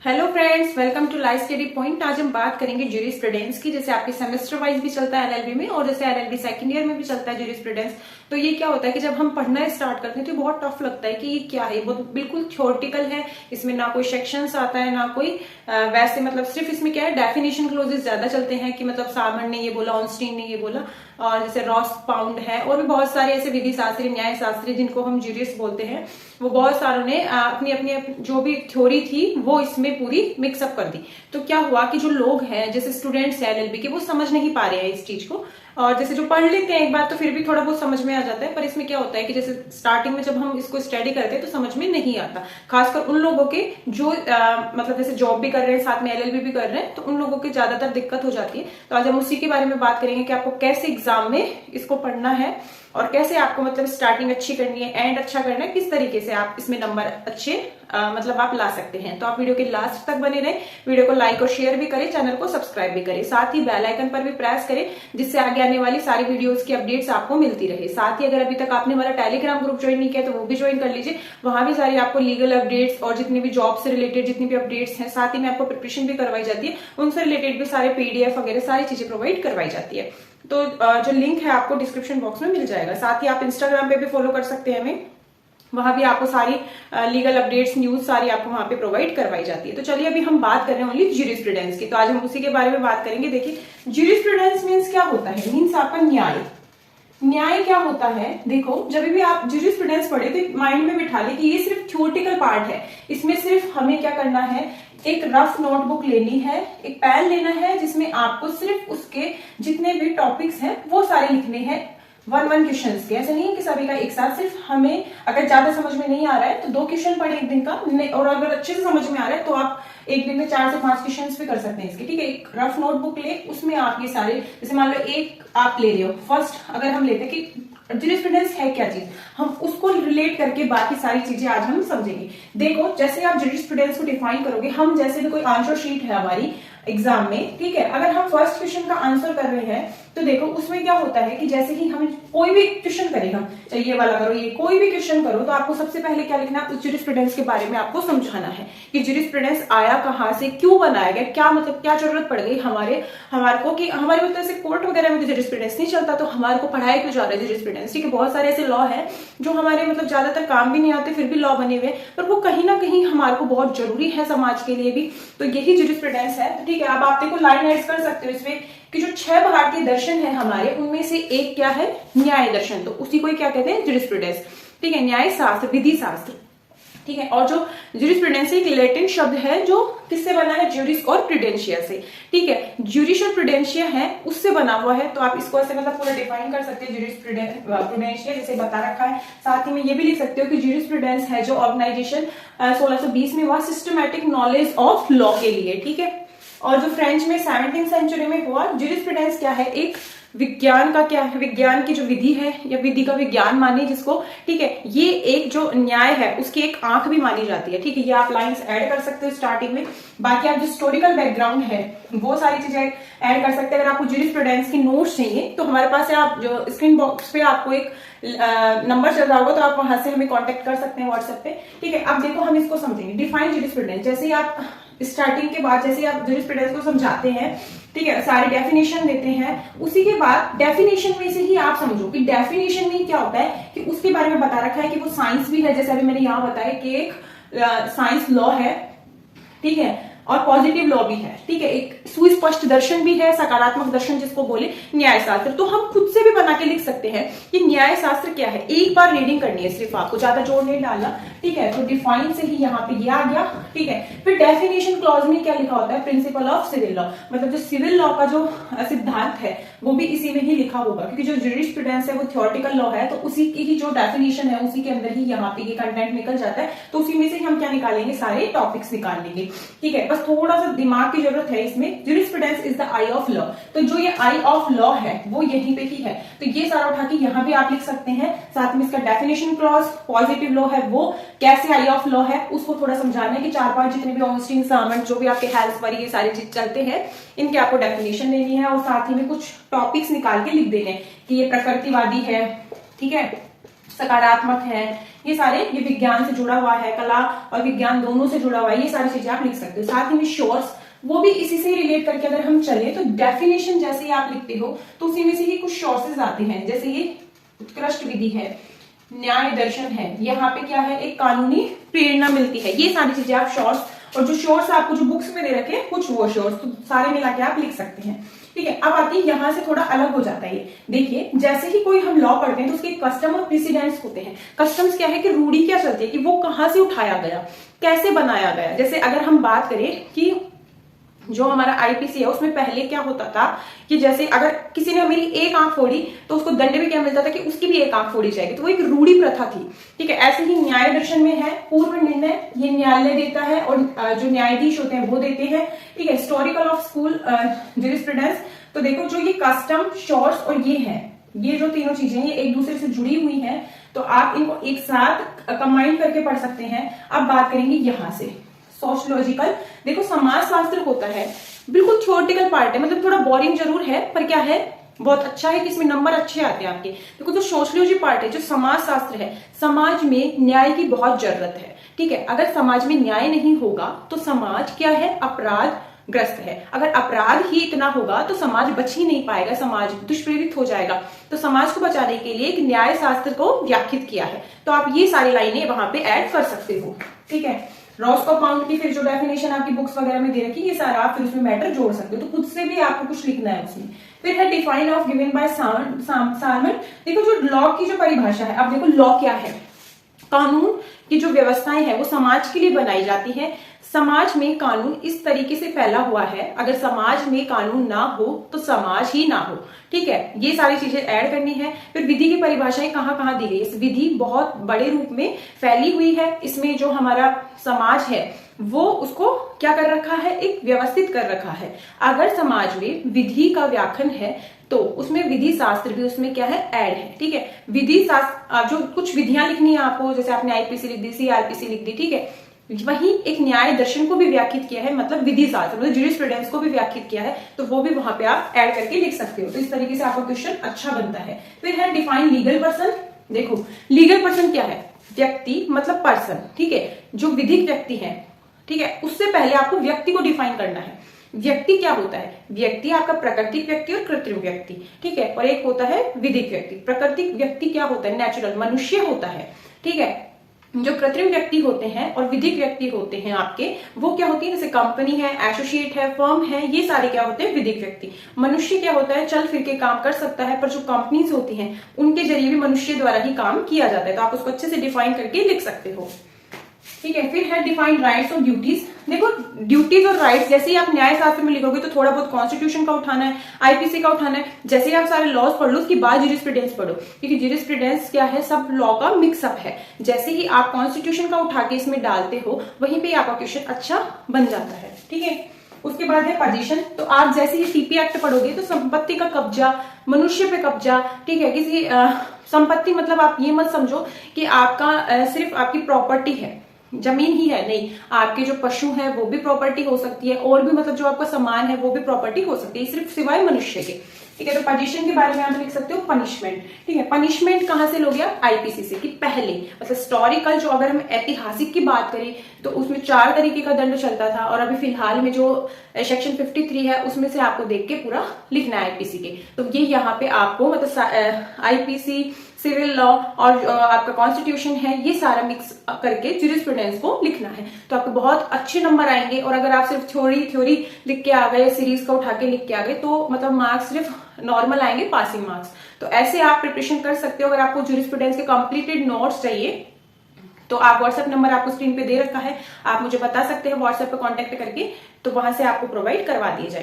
Hello friends, welcome to life study point. आज हम बात करेंगे ज्यूरिस्प्रूडेंस की। जैसे आपके सेमेस्टर वाइज भी चलता है एलएलबी में, और जैसे एलएलबी सेकंड ईयर में भी चलता है ज्यूरिस्प्रूडेंस। तो ये क्या होता है कि जब हम पढ़ना स्टार्ट करते हैं तो बहुत टफ लगता है कि ये क्या है, वो बिल्कुल थ्योरेटिकल है। इसमें ना कोई सेक्शंस आता है ना कोई वैसे, मतलब सिर्फ इसमें क्या है, डेफिनेशन क्लोजेस ज्यादा चलते हैं कि मतलब सामर ने ये बोला, ऑनस्टीन ने ये बोला, और जैसे रॉस पाउंड है और भी बहुत सारे ऐसे विधि शास्त्री, न्याय शास्त्री जिनको हम ज्यूरिस्ट बोलते हैं, वो बहुत सारों ने अपनी अपनी जो भी थ्योरी थी वो इसमें पूरी मिक्सअप कर दी। तो क्या हुआ कि जो लोग हैं, जैसे स्टूडेंट्स हैं एलएलबी के, वो समझ नहीं पा रहे हैं इस चीज को। और जैसे जो पढ़ लेते हैं एक बार तो फिर भी थोड़ा बहुत समझ में आ जाता है, पर इसमें क्या होता है कि जैसे स्टार्टिंग में जब हम इसको स्टडी करते हैं तो समझ में नहीं आता, खासकर उन लोगों के जो मतलब जैसे जॉब भी कर रहे हैं, साथ में एलएलबी भी कर रहे हैं, तो उन लोगों की ज्यादातर दिक्कत हो जाती है। तो आज हम उसी के बारे में बात करेंगे कि आपको कैसे एग्जाम में इसको पढ़ना है और कैसे आपको मतलब स्टार्टिंग अच्छी करनी है, एंड अच्छा करना है, किस तरीके से आप इसमें नंबर अच्छे मतलब आप ला सकते हैं। तो आप वीडियो के लास्ट तक बने रहें, वीडियो को लाइक और शेयर भी करें, चैनल को सब्सक्राइब भी करें, साथ ही बेल आइकन पर भी प्रेस करें जिससे आगे आने वाली सारी वीडियोस की अपडेट्स आपको मिलती रहे। साथ ही अगर अभी तक आपने हमारा टेलीग्राम ग्रुप ज्वाइन नहीं किया तो वो भी ज्वाइन कर लीजिए, वहां भी सारी आपको लीगल अपडेट्स और जितनी भी जॉब से रिलेटेड जितनी भी अपडेट्स हैं, साथ ही में आपको प्रिपरेशन भी करवाई जाती है, उनसे रिलेटेड भी सारे पीडीएफ वगैरह सारी चीजें प्रोवाइड करवाई जाती है। तो जो लिंक है आपको डिस्क्रिप्शन बॉक्स में मिल जाएगा। साथ ही आप इंस्टाग्राम पे भी फॉलो कर सकते हैं हमें, वहां भी आपको सारी लीगल अपडेट्स, न्यूज सारी आपको वहां पे प्रोवाइड करवाई जाती है। तो चलिए अभी हम बात कर रहे हैं ओनली ज्यूरिस्प्रूडेंस की, तो आज हम उसी के बारे में बात करेंगे। देखिए, ज्यूरिस्प्रूडेंस मीन्स क्या होता है, मीन्स आपका न्याय। न्याय क्या होता है, देखो जब भी आप ज्यूरिस्प्रूडेंस पढ़े तो माइंड में बिठा ले कि ये सिर्फ थ्योरेटिकल पार्ट है। इसमें सिर्फ हमें क्या करना है, एक रफ नोटबुक लेनी है, एक पेन लेना है, जिसमें आपको सिर्फ उसके जितने भी टॉपिक्स हैं वो सारे लिखने हैं, वन क्वेश्चन के। ऐसे नहीं है कि सभी का एक साथ। सिर्फ हमें अगर ज्यादा समझ में नहीं आ रहा है तो 2 क्वेश्चन पढ़े एक दिन का, और अगर अच्छे से समझ में आ रहा है तो आप एक दिन में 4 से 5 क्वेश्चन भी कर सकते हैं इसके। ठीक है, एक रफ नोटबुक ले, उसमें आप ये सारे, जैसे मान लो एक आप ले रहे हो, फर्स्ट अगर हम लेते हैं कि ज्यूरिस्प्रूडेंस है क्या चीज, हम उसको रिलेट करके बाकी सारी चीजें आज हम समझेंगे। देखो, जैसे आप ज्यूरिस्प्रूडेंस को डिफाइन करोगे, हम जैसे भी कोई आंसर शीट है हमारी एग्जाम में, ठीक है, अगर हम फर्स्ट क्वेश्चन का आंसर कर रहे हैं तो देखो उसमें क्या होता है कि जैसे ही हमें कोई भी क्वेश्चन करेगा, चाहे ये वाला करो, ये कोई भी क्वेश्चन करो, तो आपको सबसे पहले क्या लिखना है, उस ज्यूरिस्प्रूडेंस के बारे में आपको समझाना है कि ज्यूरिस्प्रूडेंस आया कहां से, क्यों बनाया गया, क्या मतलब क्या जरूरत पड़ गई हमारे को, कि हमारे मतलब से कोर्ट वगैरह में तो ज्यूरिस्प्रूडेंस नहीं चलता, तो हमारे को पढ़ाया क्यों जा रहा है ज्यूरिस्प्रूडेंस। ठीक है, बहुत सारे ऐसे लॉ है जो हमारे मतलब ज्यादातर काम भी नहीं आते, फिर भी लॉ बने हुए, पर वो कहीं ना कहीं हमारे को बहुत जरूरी है समाज के लिए भी। तो यही ज्यूरिस्प्रूडेंस है। तो ठीक है, अब आप देखो लाइन ऐड कर सकते हो इसमें कि जो 6 भारतीय दर्शन है हमारे, उनमें से एक क्या है, न्याय दर्शन, तो उसी को क्या कहते हैं, ज्यूरिस्प्रूडेंस। ठीक है, न्याय शास्त्र, विधि शास्त्र। ठीक है, और जो ज्यूरिस्प्रूडेंस एक लैटिन शब्द है जो किससे बना है, ज्यूरिस और प्रूडेंशिया से। ठीक है, ज्यूरिस और प्रूडेंशिया है उससे बना हुआ है, तो आप इसको ऐसे मतलब पूरा डिफाइन कर सकते हैं, ज्यूरिस प्रूडेंशिया जैसे बता रखा है। साथ ही में ये भी लिख सकते हो कि ज्यूरिस्प्रूडेंस है जो ऑर्गेनाइजेशन 1620 में हुआ सिस्टमैटिक नॉलेज ऑफ लॉ के लिए। ठीक है, और जो फ्रेंच में 17वीं सेंचुरी में हुआ। ज्यूरिस्प्रूडेंस क्या है, एक विज्ञान का क्या है, विज्ञान की जो विधि है या विधि का विज्ञान माने जिसको। ठीक है, ये एक जो न्याय है उसकी एक आंख भी मानी जाती है। ठीक है, ये आप लाइंस ऐड कर सकते हो स्टार्टिंग में। बाकी आप जो हिस्टोरिकल बैकग्राउंड है वो सारी चीजें ऐड कर सकते हैं। अगर आपको ज्यूरिस्प्रूडेंस की नोट्स चाहिए तो हमारे पास है, आप जो स्क्रीन बॉक्स पे आपको एक नंबर चल रहा होगा, तो आप वहां से हमें कांटेक्ट कर सकते हैं व्हाट्सएप पे। ठीक है, अब देखो हम इसको समझेंगे, डिफाइन ज्यूरिस्प्रूडेंस। जैसे ही आप स्टार्टिंग के बाद जैसे आप ज्यूरिस्प्रूडेंस को समझाते हैं, ठीक है, सारी डेफिनेशन देते हैं, उसी के बाद डेफिनेशन में से ही आप समझो कि डेफिनेशन में क्या होता है, कि उसके बारे में बता रखा है कि वो साइंस भी है, जैसे अभी मैंने यहाँ बताया कि एक साइंस लॉ है, ठीक है, और पॉजिटिव लॉ भी है। ठीक है, एक सुस्पष्ट दर्शन भी है, सकारात्मक दर्शन जिसको बोले, न्याय शास्त्र। तो हम खुद से भी बना के लिख सकते हैं कि न्याय शास्त्र क्या है। एक बार रीडिंग करनी है सिर्फ, आपको ज्यादा जोर नहीं डालना। ठीक है, तो डिफाइन से ही यहाँ पे ये आ गया। ठीक है, फिर डेफिनेशन क्लॉज में क्या लिखा होता है, प्रिंसिपल ऑफ सिविल लॉ, मतलब जो सिविल लॉ का जो सिद्धांत है वो भी इसी में ही लिखा होगा, क्योंकि जो ज्यूरिस्प्रूडेंस है वो थ्योरेटिकल लॉ है, तो उसी की ही जो डेफिनेशन है उसी के अंदर ही यहाँ पे ये कंटेंट निकल जाता है। तो उसी में से हम क्या निकालेंगे, सारे टॉपिक्स निकाल लेंगे। ठीक है, बस थोड़ा सा दिमाग की जरूरत है इसमें। Jurisprudence is the I of law, तो जो ये आई ऑफ लॉ है वो यहीं पे ही है, तो ये सारा उठा के यहाँ भी आप लिख सकते हैं। साथ में इसका डेफिनेशन क्लॉज, पॉजिटिव लॉ है वो कैसे आई ऑफ लॉ है उसको थोड़ा समझाना है कि 4-5 जितने भी ऑस्टीन सामंट जो भी आपके हेल्सबरी ये सारी चीज चलते हैं, इनके आपको डेफिनेशन देनी है, और साथ ही में कुछ टॉपिक्स निकाल के लिख देने कि ये प्रकृतिवादी है, ठीक है, सकारात्मक है, ये सारे, ये विज्ञान से जुड़ा हुआ है, कला और विज्ञान दोनों से जुड़ा हुआ है, ये सारी चीजें आप लिख सकते हो। साथ ही में शोर्स, वो भी इसी से रिलेट करके अगर हम चले तो डेफिनेशन जैसे ही आप लिखते हो तो उसी में से ही कुछ सोर्सेज आते हैं, जैसे ये उत्कृष्ट विधि है, न्याय दर्शन है, यहाँ पे क्या है, एक कानूनी प्रेरणा मिलती है, ये सारी चीजें आप शोर्स, और जो शोर्स आपको जो बुक्स में दे रखे हैं कुछ वो शोर्स, तो सारे मिला के आप लिख सकते हैं। ठीक है, अब आती है यहां से थोड़ा अलग हो जाता है। ये देखिए, जैसे ही कोई हम लॉ पढ़ते हैं तो उसके कस्टम और प्रेसिडेंट्स होते हैं। कस्टम्स क्या है कि रूढ़ी क्या चलती है कि वो कहां से उठाया गया, कैसे बनाया गया। जैसे अगर हम बात करें कि जो हमारा आईपीसी है उसमें पहले क्या होता था कि जैसे अगर किसी ने मेरी एक आंख फोड़ी तो उसको दंड भी क्या मिलता था कि उसकी भी एक आंख फोड़ी जाएगी, तो वो एक रूढ़ी प्रथा थी। ठीक है, ऐसे ही न्याय दर्शन में है पूर्व निर्णय, ये न्यायालय देता है और जो न्यायाधीश होते हैं वो देते हैं। ठीक है, हिस्टोरिकल ऑफ स्कूल ज्यूरिस्प्रूडेंस, तो देखो जो ये कस्टम, शोर्स और ये है, ये जो तीनों चीजें ये एक दूसरे से जुड़ी हुई हैं, तो आप इनको एक साथ कंबाइन करके पढ़ सकते हैं। अब बात करेंगे यहां से सोशियोलॉजिकल, देखो समाजशास्त्र होता है, बिल्कुल थ्योरेटिकल पार्ट है, मतलब थोड़ा बोरिंग जरूर है पर क्या है, बहुत अच्छा है कि इसमें नंबर अच्छे आते हैं आपके। देखो जो सोशियोलॉजी पार्ट है, जो समाजशास्त्र है, समाज में न्याय की बहुत जरूरत है। ठीक है, अगर समाज में न्याय नहीं होगा तो समाज क्या है, अपराध ग्रस्त है। अगर अपराध ही इतना होगा तो समाज बच ही नहीं पाएगा, समाज दुष्प्रेरित हो जाएगा। तो समाज को बचाने के लिए एक न्याय शास्त्र को व्याख्यात किया है, तो आप ये सारी लाइनें वहां पे ऐड कर सकते हो। ठीक है, रॉस कॉम्पाउंड की फिर जो डेफिनेशन आपकी बुक्स वगैरह में दे रखी है, ये सारा आप फिर उसमें मैटर जोड़ सकते हो, तो खुद से भी आपको कुछ लिखना है उसमें। फिर है define of given by salmon, देखो जो लॉ की जो परिभाषा है, अब देखो लॉ क्या है, कानून की जो व्यवस्थाएं है वो समाज के लिए बनाई जाती है। समाज में कानून इस तरीके से फैला हुआ है, अगर समाज में कानून ना हो तो समाज ही ना हो। ठीक है, ये सारी चीजें ऐड करनी है। फिर विधि की परिभाषाएं कहाँ कहाँ दी गई, इस विधि बहुत बड़े रूप में फैली हुई है, इसमें जो हमारा समाज है वो उसको क्या कर रखा है, एक व्यवस्थित कर रखा है। अगर समाज में विधि का व्याख्यान है तो उसमें विधि शास्त्र भी उसमें क्या है, ऐड है। ठीक है, विधि शास्त्र जो कुछ विधियां लिखनी है आपको, जैसे आपने आईपीसी लिख दी, सीआरपीसी लिख दी, ठीक है, वही एक न्याय दर्शन को भी व्याख्यात किया है, मतलब विधि शास्त्र मतलब ज्यूरिस्प्रूडेंस को भी व्याख्यात किया है, तो वो भी वहां पे आप ऐड करके लिख सकते हो। तो इस तरीके से आपका क्वेश्चन अच्छा बनता है। फिर है डिफाइन लीगल पर्सन, देखो लीगल पर्सन क्या है, व्यक्ति मतलब पर्सन। ठीक है, जो विधिक व्यक्ति है, ठीक है, उससे पहले आपको व्यक्ति को डिफाइन करना है। व्यक्ति क्या होता है, व्यक्ति आपका प्राकृतिक व्यक्ति और कृत्रिम व्यक्ति। ठीक है, और एक होता है विधिक व्यक्ति। प्राकृतिक व्यक्ति क्या होता है, नेचुरल मनुष्य होता है। ठीक है, जो कृत्रिम व्यक्ति होते हैं और विधिक व्यक्ति होते हैं आपके, वो क्या होती है, जैसे कंपनी है, एसोसिएट है, फर्म है, ये सारे क्या होते हैं, विधिक व्यक्ति। मनुष्य क्या होता है, चल फिर के काम कर सकता है, पर जो कंपनीज होती हैं उनके जरिए भी मनुष्य द्वारा ही काम किया जाता है, तो आप उसको अच्छे से डिफाइन करके लिख सकते हो। ठीक है, फिर है डिफाइंड राइट्स और ड्यूटीज। देखो ड्यूटीज और राइट्स जैसे ही आप न्याय शास्त्र में लिखोगे तो थोड़ा बहुत कॉन्स्टिट्यूशन का उठाना है, आईपीसी का उठाना है। जैसे ही आप सारे लॉज पढ़ लो उसके बाद ज्यूरिस्प्रूडेंस पढ़ो, क्योंकि ज्यूरिस्प्रूडेंस क्या है, सब लॉ का मिक्सअप है। जैसे ही आप कॉन्स्टिट्यूशन का उठा के इसमें डालते हो वहीं पे आपका क्वेश्चन अच्छा बन जाता है। ठीक है, उसके बाद है पोजीशन, तो आप जैसे ही सीपी एक्ट पढ़ोगे तो संपत्ति का कब्जा, मनुष्य पे कब्जा। ठीक है, किसी संपत्ति मतलब आप ये मत समझो कि आपका सिर्फ आपकी प्रॉपर्टी है, जमीन ही है, नहीं, आपके जो पशु है वो भी प्रॉपर्टी हो सकती है, और भी मतलब जो आपका सामान है वो भी प्रॉपर्टी हो सकती है, सिर्फ सिवाय मनुष्य के। ठीक है, तो पोजीशन के बारे में आप लिख सकते हो पनिशमेंट। ठीक है, पनिशमेंट कहां से लोगे आप, आईपीसी से, कि पहले मतलब हिस्टोरिकल जो अगर हम ऐतिहासिक की बात करें तो उसमें 4 तरीके का दंड चलता था, और अभी फिलहाल में जो सेक्शन 53 है उसमें से आपको देख के पूरा लिखना है आईपीसी के। तो ये यहाँ पे आपको मतलब आईपीसी, सिविल लॉ और आपका कॉन्स्टिट्यूशन है, ये सारा मिक्स करके ज्यूरिस्प्रूडेंस को लिखना है, तो आपको बहुत अच्छे नंबर आएंगे। और अगर आप सिर्फ थ्योरी लिख के आ गए, सीरीज का उठा के लिख के आ गए, तो मतलब मार्क्स सिर्फ नॉर्मल आएंगे, पासिंग मार्क्स। तो ऐसे आप प्रिपरेशन कर सकते हो। अगर आपको ज्यूरिस्प्रूडेंस के कंप्लीटेड नोट्स चाहिए तो आप व्हाट्सएप नंबर आपको स्क्रीन पे दे रखा है, आप मुझे बता सकते हैं व्हाट्सएप पे कांटेक्ट करके, तो वहां से आपको प्रोवाइड करवा दिए जाएंगे।